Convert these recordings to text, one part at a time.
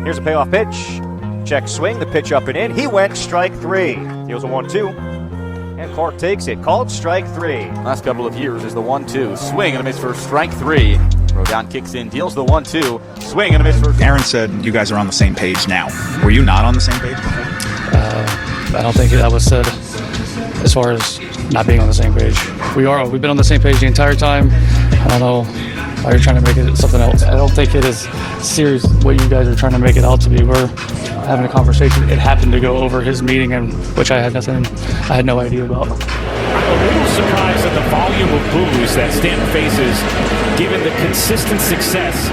Here's a payoff pitch. Check swing, the pitch up and in. He went strike 3. Deals a 1-2. And Clark takes it. Called strike 3. Last couple of years is the 1-2. Swing and a miss for strike 3. Rodon kicks in, deals the 1-2. Swing and a miss for... Aaron said you guys are on the same page now. Were you not on the same page before? I don't think that was said as far as not being on the same page. We've been on the same page the entire time. I don't know why you're trying to make it something else. I don't think it is serious what you guys are trying to make it out to be. We're having a conversation. It happened to go over his meeting, and which I had no idea about. I'm a little surprised at the volume of boos that Stanton faces, given the consistent success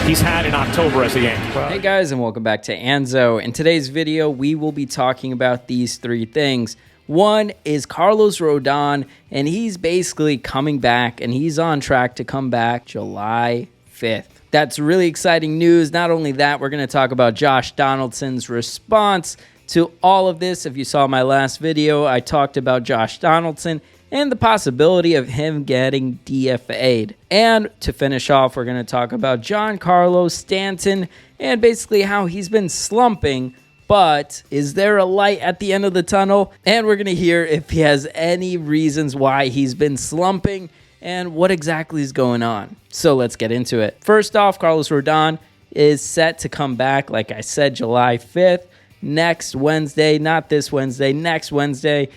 he's had in October as a Yankee. Hey guys, and welcome back to Anzo. In today's video, we will be talking about these three things. One is Carlos Rodon, and he's basically coming back, and he's on track to come back July 5th. That's really exciting news. Not only that, we're going to talk about Josh Donaldson's response to all of this. If you saw my last video, I talked about Josh Donaldson and the possibility of him getting DFA'd. And to finish off, we're going to talk about Giancarlo Stanton and basically how he's been slumping. But is there a light at the end of the tunnel? And we're going to hear if he has any reasons why he's been slumping and what exactly is going on. So let's get into it. First off, Carlos Rodon is set to come back, like I said, July 5th, next Wednesday, not this Wednesday, next Wednesday.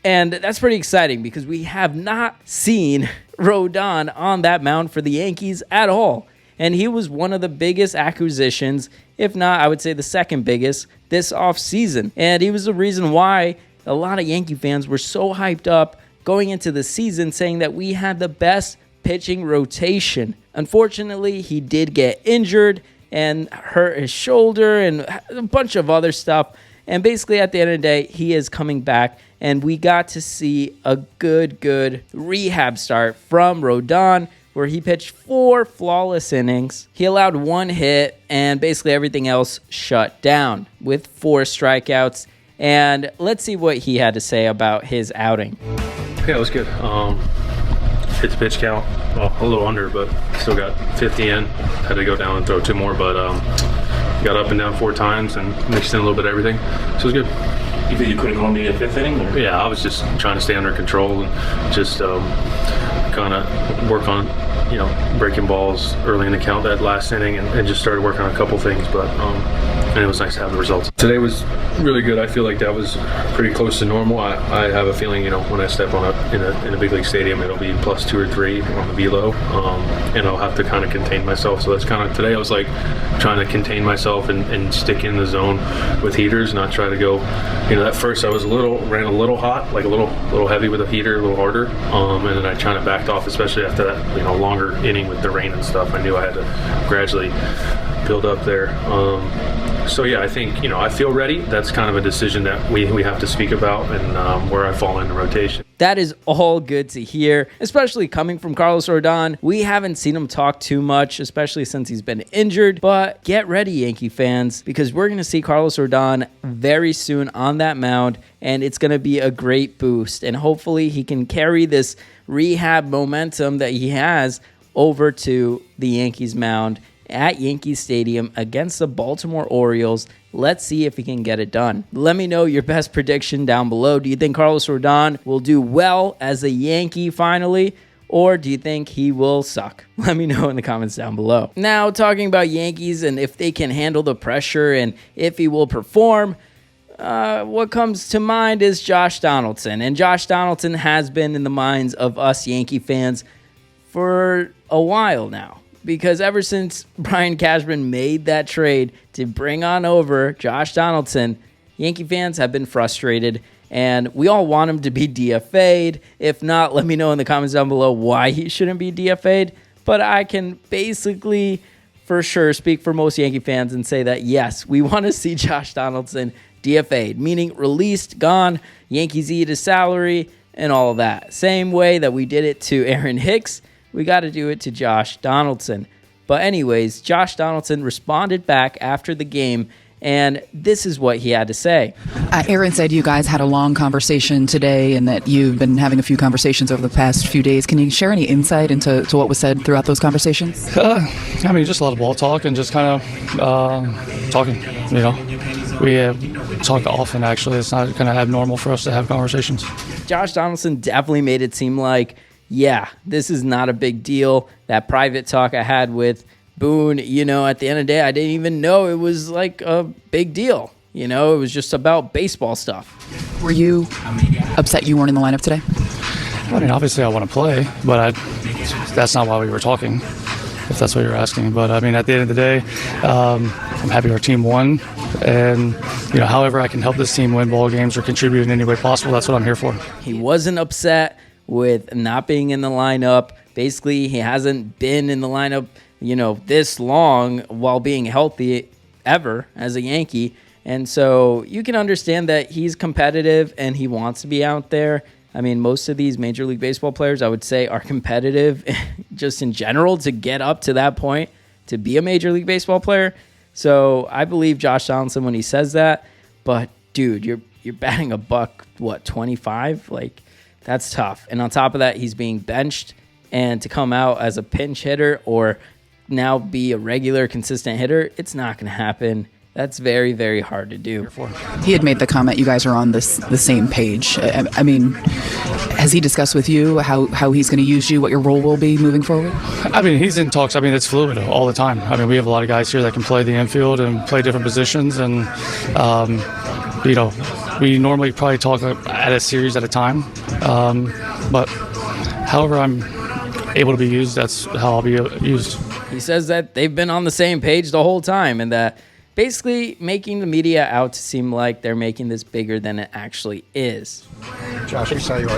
And that's pretty exciting because we have not seen Rodon on that mound for the Yankees at all. And he was one of the biggest acquisitions, if not, I would say the second biggest, this offseason. And he was the reason why a lot of Yankee fans were so hyped up going into the season, saying that we had the best pitching rotation. Unfortunately, he did get injured and hurt his shoulder and a bunch of other stuff. And basically, at the end of the day, he is coming back. And we got to see a good rehab start from Rodon, where he pitched 4 flawless innings. He allowed 1 hit, and basically everything else shut down with 4 strikeouts. And let's see what he had to say about his outing. Yeah, it was good. Hit the pitch count, well, a little under, but still got 50 in. Had to go down and throw 2 more, but got up and down 4 times and mixed in a little bit of everything. So it was good. You think you couldn't go maybe a 5th inning? Or? Yeah, I was just trying to stay under control and just kind of work on, breaking balls early in the count that last inning and just started working on a couple things, but and it was nice to have the results. Today was really good. I feel like that was pretty close to normal. I have a feeling, when I step on in a big league stadium, it'll be +2 or 3 on the velo, and I'll have to kind of contain myself. So that's kind of, today I was like trying to contain myself and stick in the zone with heaters, not try to go, at first I was ran a little hot, like a little heavy with a heater, a little harder, and then I kind of backed off, especially after that, longer inning with the rain and stuff. I knew I had to gradually build up there. So yeah, I think, I feel ready. That's kind of a decision that we have to speak about and where I fall in the rotation. That is all good to hear, especially coming from Carlos Rodon. We haven't seen him talk too much, especially since he's been injured. But get ready, Yankee fans, because we're going to see Carlos Rodon very soon on that mound, and it's going to be a great boost. And hopefully he can carry this rehab momentum that he has over to the Yankees mound at Yankee Stadium against the Baltimore Orioles. Let's see if he can get it done. Let me know your best prediction down below. Do you think Carlos Rodon will do well as a Yankee finally, or do you think he will suck? Let me know in the comments down below. Now, talking about Yankees and if they can handle the pressure and if he will perform, what comes to mind is Josh Donaldson. And Josh Donaldson has been in the minds of us Yankee fans for a while now, because ever since Brian Cashman made that trade to bring on over Josh Donaldson, Yankee fans have been frustrated, and we all want him to be DFA'd. If not, let me know in the comments down below why he shouldn't be DFA'd. But I can basically, for sure, speak for most Yankee fans and say that, yes, we want to see Josh Donaldson DFA'd, meaning released, gone, Yankees eat his salary, and all of that. Same way that we did it to Aaron Hicks, we got to do it to Josh Donaldson. But anyways, Josh Donaldson responded back after the game And this is what he had to say. Aaron said you guys had a long conversation today and that you've been having a few conversations over the past few days. Can you share any insight into what was said throughout those conversations? Just a lot of ball talk and just kind of talking, We talk often, actually. It's not kind of abnormal for us to have conversations. Josh Donaldson definitely made it seem like, yeah, this is not a big deal. That private talk I had with Boone, at the end of the day, I didn't even know it was like a big deal. It was just about baseball stuff. Were you upset you weren't in the lineup today? Obviously I want to play, but that's not why we were talking, if that's what you're asking. But, at the end of the day, I'm happy our team won. And, however I can help this team win ball games or contribute in any way possible, that's what I'm here for. He wasn't upset with not being in the lineup. Basically, he hasn't been in the lineup, this long while being healthy ever as a Yankee. And so you can understand that he's competitive and he wants to be out there. Most of these Major League Baseball players, I would say, are competitive just in general to get up to that point to be a Major League Baseball player. So I believe Josh Donaldson when he says that. But, dude, you're batting a buck, 25? Like, that's tough. And on top of that, he's being benched. And to come out as a pinch hitter or now be a regular, consistent hitter, it's not going to happen. That's very, very hard to do. He had made the comment you guys are on the same page. Has he discussed with you how he's going to use you, what your role will be moving forward? He's in talks. It's fluid all the time. We have a lot of guys here that can play the infield and play different positions. And, we normally probably talk at a series at a time. But however I'm able to be used, that's how I'll be used. He says that they've been on the same page the whole time and that basically making the media out to seem like they're making this bigger than it actually is. Josh, we saw you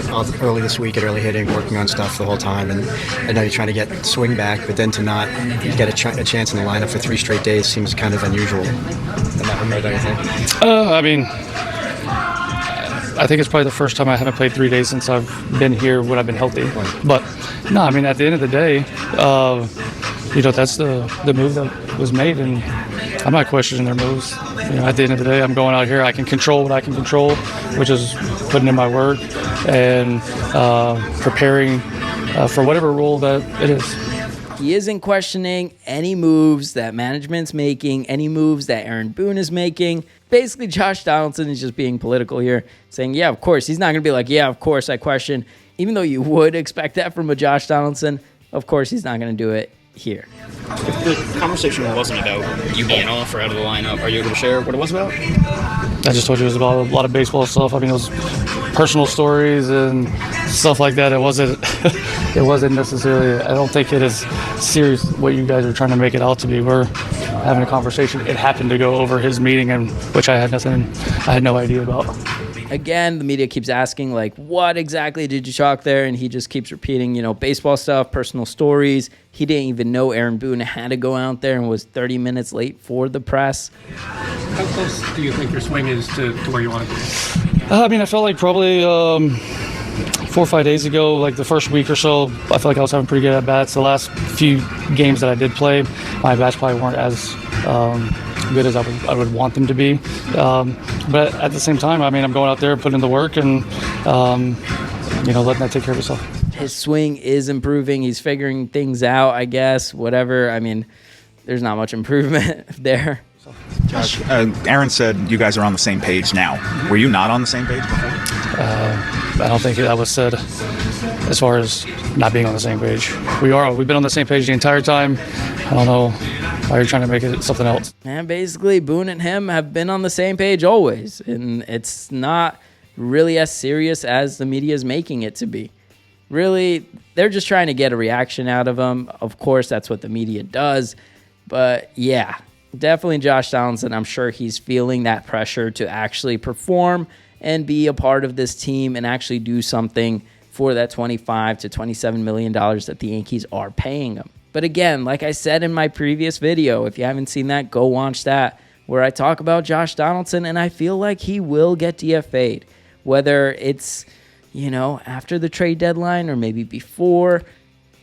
early this week at early hitting, working on stuff the whole time, and I know you're trying to get swing back, but then to not get a chance in the lineup for 3 straight days seems kind of unusual in that regard, don't you think? I think it's probably the first time I haven't played 3 days since I've been here when I've been healthy. But, no, at the end of the day, that's the move that was made, and I'm not questioning their moves. At the end of the day, I'm going out here. I can control what I can control, which is putting in my work and preparing for whatever role that it is. He isn't questioning any moves that management's making, any moves that Aaron Boone is making. Basically, Josh Donaldson is just being political here, saying, yeah, of course. He's not going to be like, yeah, of course, I question. Even though you would expect that from a Josh Donaldson, of course, he's not going to do it here. If the conversation wasn't about you being off or out of the lineup, are you able to share what it was about? I just told you it was about a lot of baseball stuff. Those personal stories and stuff like that. It wasn't necessarily, I don't think it is serious what you guys are trying to make it out to be. We're having a conversation. It happened to go over his meeting, and which I had no idea about. Again, the media keeps asking, what exactly did you talk there? And he just keeps repeating, baseball stuff, personal stories. He didn't even know Aaron Boone had to go out there and was 30 minutes late for the press. How close do you think your swing is to where you want to be? I felt like probably 4 or 5 days ago, the first week or so, I felt like I was having pretty good at-bats. The last few games that I did play, my at-bats probably weren't as good as I would want them to be. But at the same time, I'm going out there, putting in the work, and letting that take care of itself. His swing is improving. He's figuring things out, I guess, whatever. There's not much improvement there. Josh, Aaron said you guys are on the same page now. Were you not on the same page before? I don't think that was said as far as not being on the same page. We've been on the same page the entire time. I don't know why you're trying to make it something else. And basically, Boone and him have been on the same page always. And it's not really as serious as the media is making it to be. Really, they're just trying to get a reaction out of him. Of course, that's what the media does. But yeah, definitely Josh Donaldson. I'm sure he's feeling that pressure to actually perform and be a part of this team and actually do something for that $25 to $27 million that the Yankees are paying him. But again, like I said in my previous video, if you haven't seen that, go watch that, where I talk about Josh Donaldson, and I feel like he will get DFA'd. Whether it's, after the trade deadline or maybe before,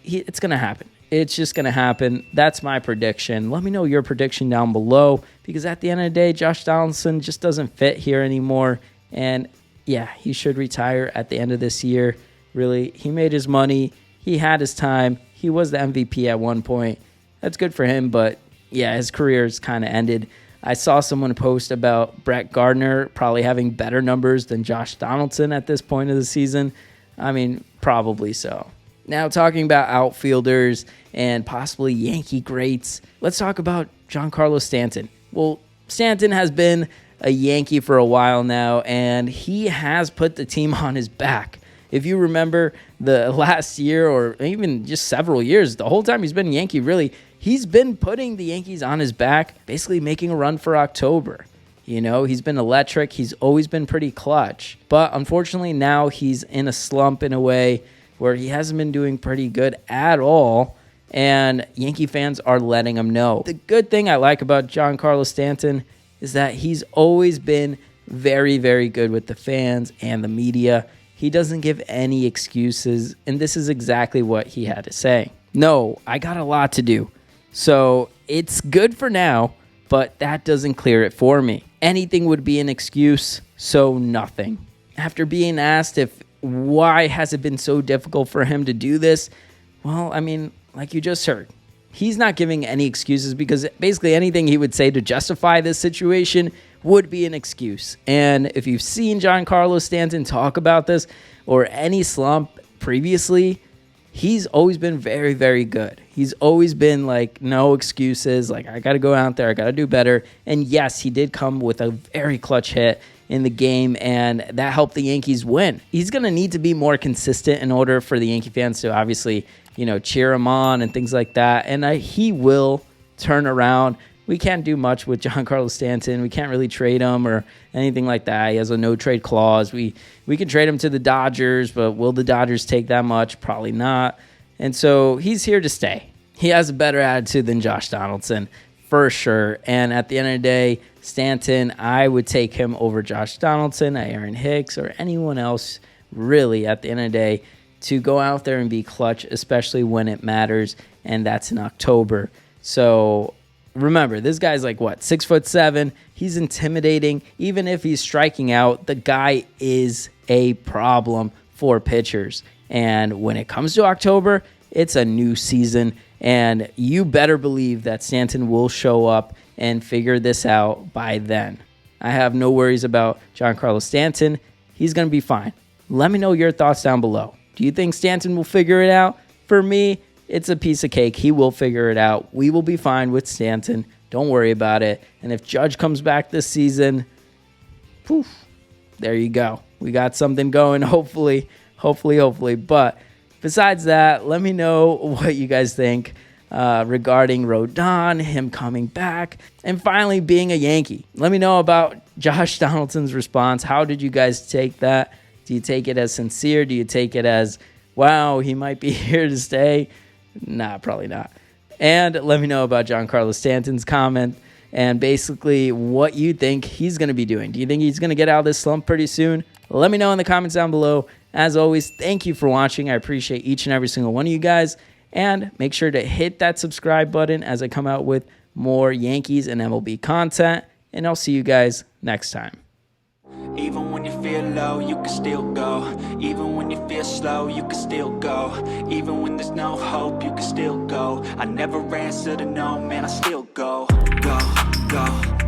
it's going to happen. It's just going to happen. That's my prediction. Let me know your prediction down below, because at the end of the day, Josh Donaldson just doesn't fit here anymore. And yeah, he should retire at the end of this year. Really, he made his money. He had his time. He was the MVP at one point. That's good for him, but yeah, his career's kind of ended. I saw someone post about Brett Gardner probably having better numbers than Josh Donaldson at this point of the season. I mean, probably so. Now, talking about outfielders and possibly Yankee greats, let's talk about Giancarlo Stanton. Well, Stanton has been a Yankee for a while now, and he has put the team on his back. If you remember the last year or even just several years, the whole time he's been a Yankee, really, he's been putting the Yankees on his back, basically making a run for October. You know, he's been electric. He's always been pretty clutch. But unfortunately, now he's in a slump in a way where he hasn't been doing pretty good at all, and Yankee fans are letting him know. The good thing I like about Giancarlo Stanton is that he's always been very, very good with the fans and the media. He doesn't give any excuses, and this is exactly what he had to say. No, I got a lot to do. So it's good for now, but that doesn't clear it for me. Anything would be an excuse, so nothing. After being asked why has it been so difficult for him to do this, well, I mean, like you just heard, he's not giving any excuses, because basically anything he would say to justify this situation would be an excuse. And if you've seen Giancarlo Stanton talk about this or any slump previously, he's always been very, very good. He's always been like, no excuses. Like, I got to go out there. I got to do better. And yes, he did come with a very clutch hit in the game, and that helped the Yankees win. He's going to need to be more consistent in order for the Yankee fans to obviously, cheer him on and things like that. And he will turn around. We can't do much with Giancarlo Stanton. We can't really trade him or anything like that. He has a no-trade clause. We can trade him to the Dodgers, but will the Dodgers take that much? Probably not. And so he's here to stay. He has a better attitude than Josh Donaldson, for sure. And at the end of the day, Stanton, I would take him over Josh Donaldson, Aaron Hicks, or anyone else, really, at the end of the day, to go out there and be clutch, especially when it matters, and that's in October. So remember, this guy's like, 6'7". He's intimidating. Even if he's striking out, the guy is a problem for pitchers. And when it comes to October, it's a new season, and you better believe that Stanton will show up and figure this out by then. I have no worries about Giancarlo Stanton. He's going to be fine. Let me know your thoughts down below. Do you think Stanton will figure it out? For me, it's a piece of cake. He will figure it out. We will be fine with Stanton. Don't worry about it. And if Judge comes back this season, poof, there you go. We got something going, hopefully. But besides that, let me know what you guys think regarding Rodon, him coming back, and finally being a Yankee. Let me know about Josh Donaldson's response. How did you guys take that? Do you take it as sincere? Do you take it as, wow, he might be here to stay? Nah, probably not. And let me know about Giancarlo Stanton's comment and basically what you think he's going to be doing. Do you think he's going to get out of this slump pretty soon? Let me know in the comments down below. As always, thank you for watching. I appreciate each and every single one of you guys. And make sure to hit that subscribe button as I come out with more Yankees and MLB content. And I'll see you guys next time. Even when you feel low, you can still go. Even when you feel slow, you can still go. Even when there's no hope, you can still go. I never answer to no, man, I still go. Go, go.